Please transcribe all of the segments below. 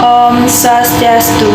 Om Swastiastu.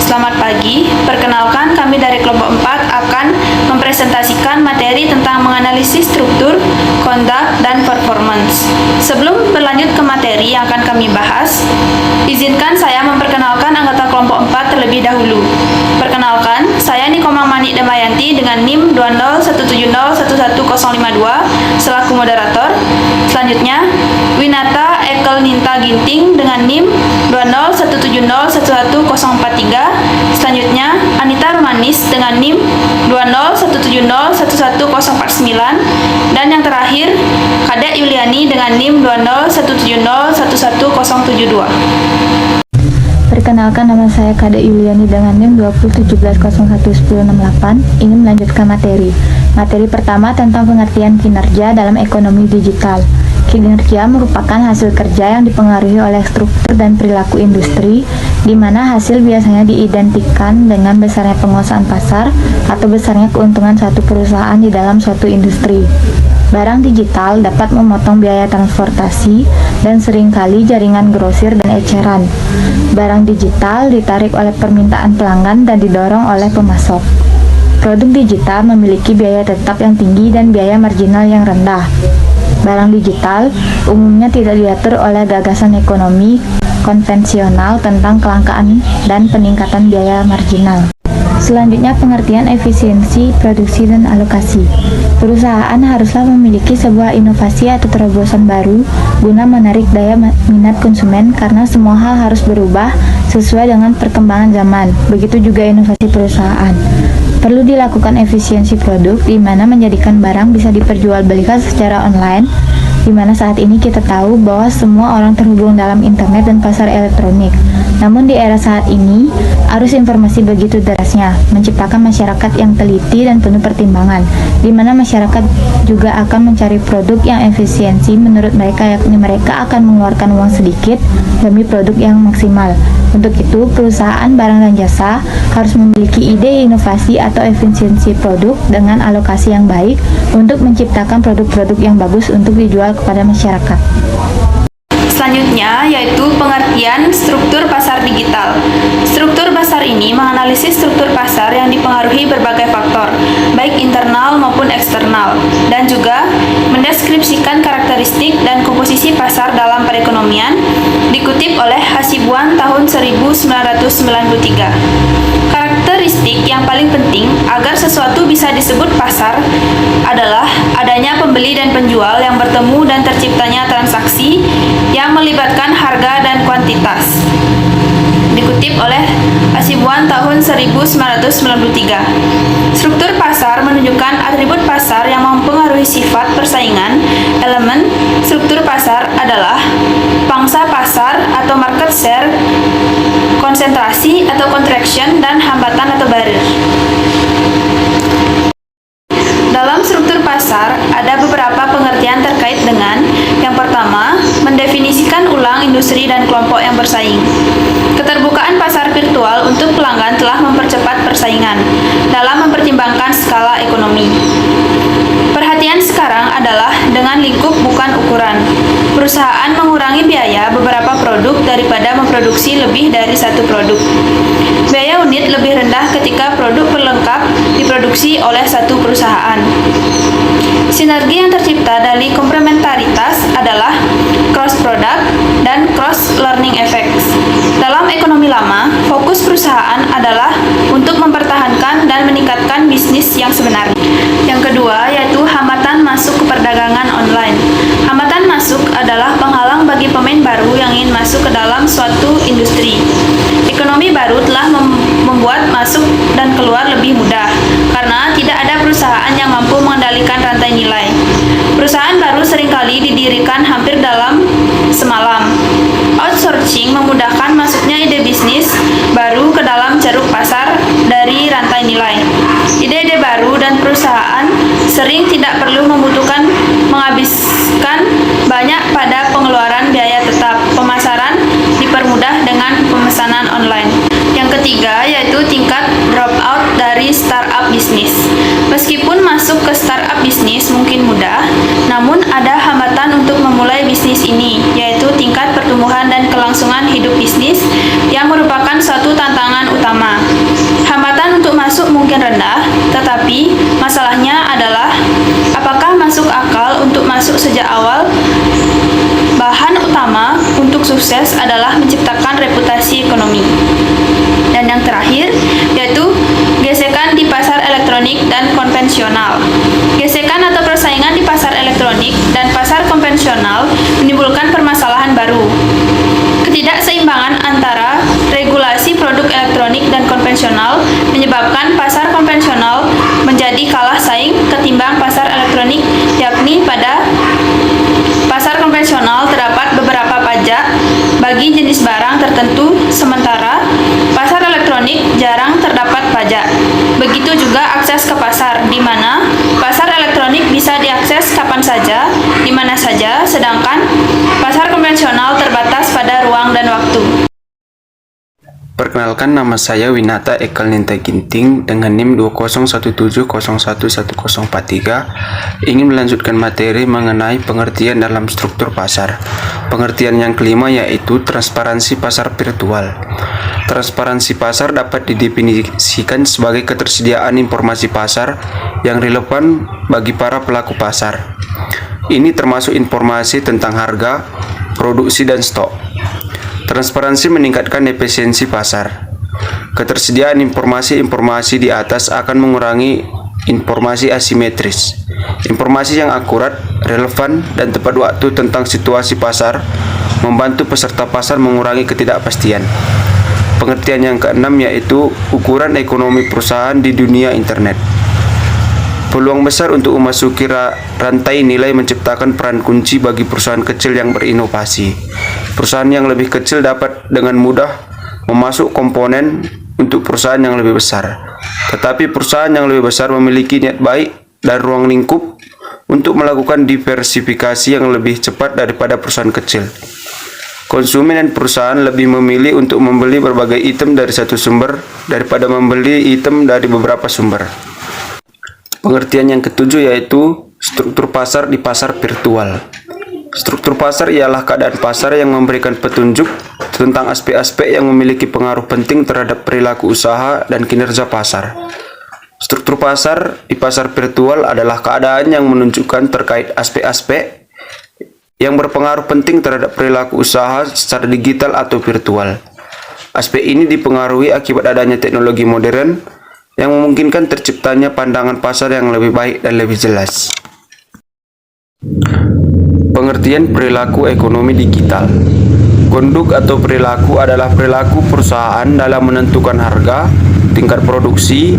Selamat pagi, perkenalkan kami dari kelompok 4 akan mempresentasikan materi tentang menganalisis struktur, conduct, dan performance. Sebelum berlanjut ke materi yang akan kami bahas, izinkan saya memperkenalkan anggota kelompok 4 terlebih dahulu. Perkenalkan, saya Nikomang Manik Damayanti dengan NIM 20170111052 selaku moderator. Selanjutnya, Winata Ekel Ninta Ginting dengan NIM 20170111043. Selanjutnya, Anita Romanis dengan NIM 201701149. Dan yang terakhir, Kadek Yuliani dengan NIM 201701172. Perkenalkan, nama saya Kadek Yuliani dengan NIM 20170111068. Ini melanjutkan materi. Materi pertama tentang pengertian kinerja dalam ekonomi digital. Kinerja merupakan hasil kerja yang dipengaruhi oleh struktur dan perilaku industri, di mana hasil biasanya diidentikan dengan besarnya penguasaan pasar atau besarnya keuntungan suatu perusahaan di dalam suatu industri. Barang digital dapat memotong biaya transportasi dan seringkali jaringan grosir dan eceran. Barang digital ditarik oleh permintaan pelanggan dan didorong oleh pemasok. Produk digital memiliki biaya tetap yang tinggi dan biaya marginal yang rendah. Barang digital umumnya tidak diatur oleh gagasan ekonomi konvensional tentang kelangkaan dan peningkatan biaya marginal. Selanjutnya, pengertian efisiensi, produksi, dan alokasi. Perusahaan haruslah memiliki sebuah inovasi atau terobosan baru guna menarik daya minat konsumen, karena semua hal harus berubah sesuai dengan perkembangan zaman. Begitu juga inovasi perusahaan. Perlu dilakukan efisiensi produk, di mana menjadikan barang bisa diperjualbelikan secara online, di mana saat ini kita tahu bahwa semua orang terhubung dalam internet dan pasar elektronik. Namun di era saat ini, arus informasi begitu derasnya, menciptakan masyarakat yang teliti dan penuh pertimbangan, di mana masyarakat juga akan mencari produk yang efisiensi menurut mereka, yakni mereka akan mengeluarkan uang sedikit demi produk yang maksimal. Untuk itu, perusahaan barang dan jasa harus memiliki ide inovasi atau efisiensi produk dengan alokasi yang baik untuk menciptakan produk-produk yang bagus untuk dijual kepada masyarakat. Selanjutnya, yaitu pengertian struktur pasar digital. Struktur pasar ini menganalisis struktur pasar yang dipengaruhi berbagai faktor, baik internal maupun eksternal, dan juga mendeskripsikan karakteristik dan komposisi pasar dalam perekonomian, dikutip oleh Hasibuan tahun 1993. Karakteristik yang paling penting agar sesuatu bisa disebut pasar adalah adanya pembeli dan penjual yang bertemu dan terciptanya transaksi yang melibatkan harga dan kuantitas. Dikutip oleh Hasibuan tahun 1993. Struktur pasar menunjukkan atribut pasar yang mempengaruhi sifat persaingan. Elemen struktur pasar adalah pangsa pasar atau market share, konsentrasi atau contraction, dan hambatan atau barrier. Dalam struktur pasar, ada beberapa pengertian terkait dengan: yang pertama, mendefinisikan ulang industri dan kelompok yang bersaing. Keterbukaan pasar virtual untuk pelanggan telah mempercepat persaingan dalam mempertimbangkan skala ekonomi. Perhatian sekarang adalah dengan lingkup bukan ukuran. Perusahaan mengurangi biaya beberapa produk daripada memproduksi lebih dari satu produk. Biaya unit lebih rendah ketika produk pelengkap diproduksi oleh satu perusahaan. Sinergi yang tercipta dari komplementaritas adalah cross product dan cross learning effects. Dalam ekonomi lama, fokus perusahaan adalah untuk mempertahankan dan meningkatkan bisnis yang sebenarnya. Yang kedua, yaitu hambatan masuk ke perdagangan online. Hambatan masuk adalah penghalang bagi pemain baru yang ingin masuk ke dalam suatu industri. Ekonomi baru telah membuat masuk dan keluar lebih mudah, karena tidak ada perusahaan yang mampu mengendalikan rantai nilai. Perusahaan baru seringkali didirikan hampir dalam semalam. Outsourcing memudahkan masuknya ide bisnis baru ke dalam ceruk pasar dari rantai nilai. Ide-ide baru dan perusahaan sering tidak perlu menghabiskan banyak pada pengeluaran biaya tetap. Pemasaran dipermudah dengan pemesanan online. Yang ketiga, yaitu tingkat dropout dari startup bisnis. Meskipun masuk ke startup bisnis mungkin mudah, namun ada hambatan untuk memulai bisnis ini, yaitu tingkat pertumbuhan dan kelangsungan hidup bisnis yang merupakan suatu tantangan utama. Hambatan untuk masuk mungkin rendah, tetapi masalahnya adalah apakah masuk akal untuk masuk sejak awal. Bahan utama untuk sukses adalah menciptakan reputasi ekonomi. Dan yang terakhir, yaitu gesekan di pasar elektronik dan konvensional. Gesekan atau persaingan di pasar elektronik dan pasar konvensional menimbulkan permasalahan baru. Ketidakseimbangan antara regulasi produk elektronik dan konvensional menyebabkan pasar konvensional menjadi kalah saing ketimbang pasar elektronik, yakni pada pasar konvensional terdapat beberapa pajak bagi jenis barang tertentu, sementara pasar elektronik jarang terdapat pajak. Begitu juga akses ke pasar, di mana pasar elektronik bisa diakses kapan saja, di mana saja, sedangkan pasar konvensional terbatas pada ruang dan waktu. Perkenalkan, nama saya Winata Ekal Ninta Ginting dengan NIM 20170111043, ingin melanjutkan materi mengenai pengertian dalam struktur pasar. Pengertian yang kelima yaitu transparansi pasar virtual. Transparansi pasar dapat didefinisikan sebagai ketersediaan informasi pasar yang relevan bagi para pelaku pasar. Ini termasuk informasi tentang harga, produksi, dan stok. Transparansi meningkatkan efisiensi pasar. Ketersediaan informasi di atas akan mengurangi informasi asimetris. Informasi yang akurat, relevan, dan tepat waktu tentang situasi pasar membantu peserta pasar mengurangi ketidakpastian. Pengertian yang keenam yaitu ukuran ekonomi perusahaan di dunia internet. Peluang besar untuk memasuki rantai nilai menciptakan peran kunci bagi perusahaan kecil yang berinovasi. Perusahaan yang lebih kecil dapat dengan mudah memasuk komponen untuk perusahaan yang lebih besar. Tetapi perusahaan yang lebih besar memiliki niat baik dan ruang lingkup untuk melakukan diversifikasi yang lebih cepat daripada perusahaan kecil. Konsumen dan perusahaan lebih memilih untuk membeli berbagai item dari satu sumber daripada membeli item dari beberapa sumber. Pengertian yang ketujuh yaitu struktur pasar di pasar virtual. Struktur pasar ialah keadaan pasar yang memberikan petunjuk tentang aspek-aspek yang memiliki pengaruh penting terhadap perilaku usaha dan kinerja pasar. Struktur pasar di pasar virtual adalah keadaan yang menunjukkan terkait aspek-aspek yang berpengaruh penting terhadap perilaku usaha secara digital atau virtual. Aspek ini dipengaruhi akibat adanya teknologi modern yang memungkinkan terciptanya pandangan pasar yang lebih baik dan lebih jelas. Pengertian perilaku ekonomi digital. Konduk atau perilaku adalah perilaku perusahaan dalam menentukan harga, tingkat produksi,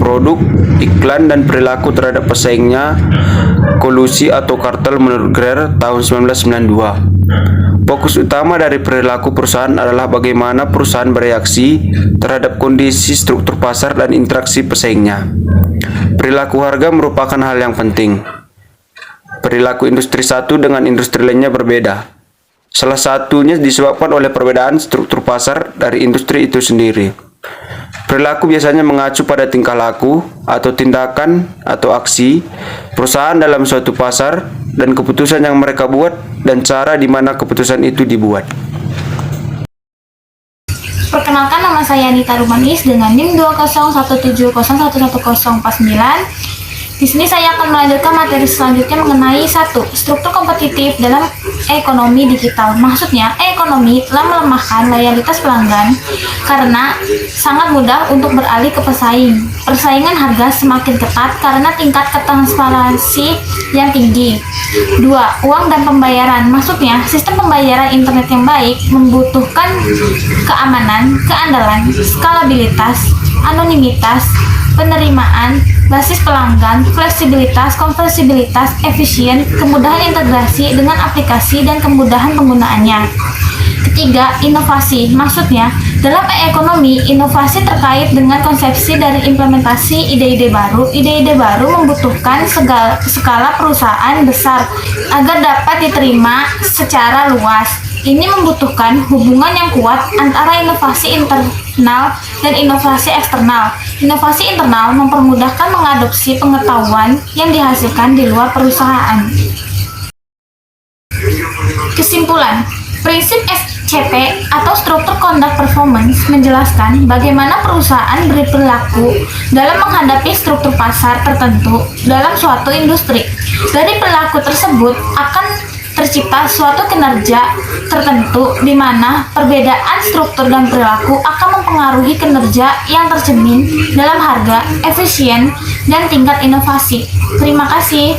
produk, iklan, dan perilaku terhadap pesaingnya. Kolusi atau kartel menurut Greer tahun 1992. Fokus utama dari perilaku perusahaan adalah bagaimana perusahaan bereaksi terhadap kondisi struktur pasar dan interaksi pesaingnya. Perilaku harga merupakan hal yang penting. Perilaku industri satu dengan industri lainnya berbeda. Salah satunya disebabkan oleh perbedaan struktur pasar dari industri itu sendiri. Perilaku biasanya mengacu pada tingkah laku atau tindakan atau aksi perusahaan dalam suatu pasar dan keputusan yang mereka buat dan cara di mana keputusan itu dibuat. Perkenalkan, nama saya Anita Rumanis dengan NIM 20170111049. Di sini saya akan melanjutkan materi selanjutnya mengenai 1. Struktur kompetitif dalam ekonomi digital. Maksudnya, ekonomi telah melemahkan loyalitas pelanggan karena sangat mudah untuk beralih ke pesaing. Persaingan harga semakin ketat karena tingkat ketransparansi yang tinggi. 2. Uang dan pembayaran. Maksudnya, sistem pembayaran internet yang baik membutuhkan keamanan, keandalan, skalabilitas, anonimitas, penerimaan, basis pelanggan, fleksibilitas, konversibilitas, efisien, kemudahan integrasi dengan aplikasi, dan kemudahan penggunaannya. Ketiga, inovasi. Maksudnya, dalam ekonomi, inovasi terkait dengan konsepsi dari implementasi ide-ide baru. Ide-ide baru membutuhkan skala perusahaan besar agar dapat diterima secara luas. Ini membutuhkan hubungan yang kuat antara inovasi internal dan inovasi eksternal. Inovasi internal mempermudahkan mengadopsi pengetahuan yang dihasilkan di luar perusahaan. Kesimpulan, prinsip SCP atau Struktur Conduct Performance menjelaskan bagaimana perusahaan berperilaku dalam menghadapi struktur pasar tertentu dalam suatu industri. Dari perilaku tersebut akan tercipta suatu kinerja tertentu di mana perbedaan struktur dan perilaku akan mempengaruhi kinerja yang tercermin dalam harga, efisien, dan tingkat inovasi. Terima kasih.